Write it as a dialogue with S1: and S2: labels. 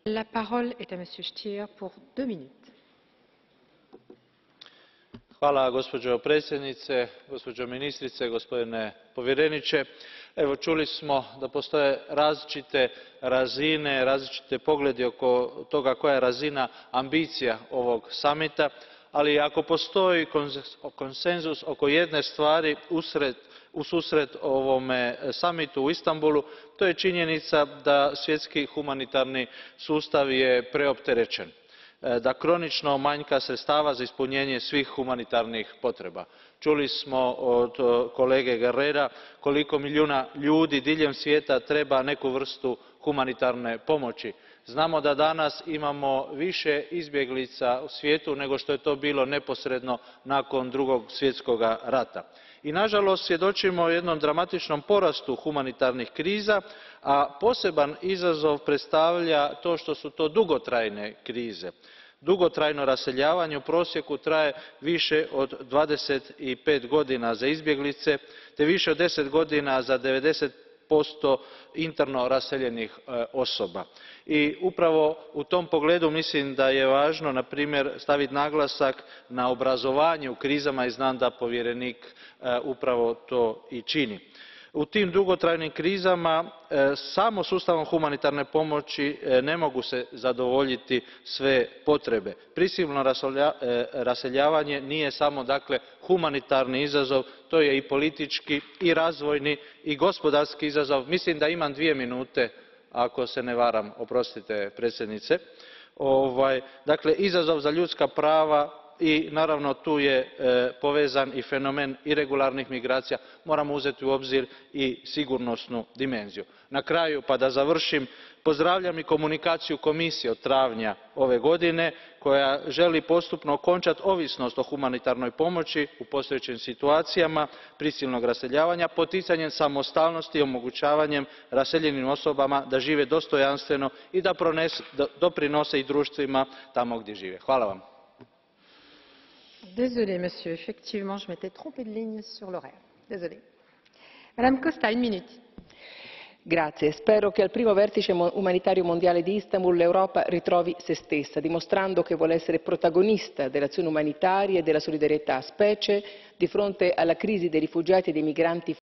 S1: La parole est à Monsieur Stier pour 2 minutes.
S2: Hvala gospođo predsjednice, gospođo ministrice, gospodine povjereniče. Evo, čuli smo da postoje različite razine, različiti pogledi oko toga koja je razina ambicija ovog samita, ali ako postoji konsenzus oko jedne stvari ususret ovome samitu u Istanbulu, to je činjenica da svjetski humanitarni sustav je preopterećen, da kronično manjka sredstava za ispunjenje svih humanitarnih potreba. Čuli smo od kolege Guerrera koliko milijuna ljudi diljem svijeta treba neku vrstu humanitarne pomoći. Znamo da danas imamo više izbjeglica u svijetu nego što je to bilo neposredno nakon Drugog svjetskog rata. I nažalost svjedočimo jednom dramatičnom porastu humanitarnih kriza, a poseban izazov predstavlja to što su to dugotrajne krize. Dugotrajno raseljavanje u prosjeku traje više od 25 godina za izbjeglice te više od 10 godina za 90% interno raseljenih osoba. I upravo u tom pogledu mislim da je važno, na primjer, staviti naglasak na obrazovanje u krizama i znam da povjerenik upravo to i čini. U tim dugotrajnim krizama samo sustavom humanitarne pomoći ne mogu se zadovoljiti sve potrebe. Prisilno raseljavanje nije samo dakle humanitarni izazov, to je i politički i razvojni i gospodarski izazov. Mislim da imam 2 minute, ako se ne varam, oprostite predsjednice. Dakle, izazov za ljudska prava i naravno tu je povezan i fenomen iregularnih migracija, moramo uzeti u obzir i sigurnosnu dimenziju. Na kraju, pa da završim, pozdravljam i komunikaciju Komisije od travnja ove godine koja želi postupno okončati ovisnost o humanitarnoj pomoći u postojećim situacijama prisilnog raseljavanja poticanjem samostalnosti i omogućavanjem raseljenim osobama da žive dostojanstveno i da doprinose i društvima tamo gdje žive. Hvala vam.
S1: Désolée, monsieur. Effectivement, je m'étais trompée de ligne sur l'horaire. Désolée. Madame Costa, 1 minute.
S3: Grazie. Spero che al primo vertice umanitario mondiale di Istanbul l'Europa ritrovi se stessa, dimostrando che vuole essere protagonista dell'azione umanitaria e della solidarietà, specie di fronte alla crisi dei rifugiati e dei migranti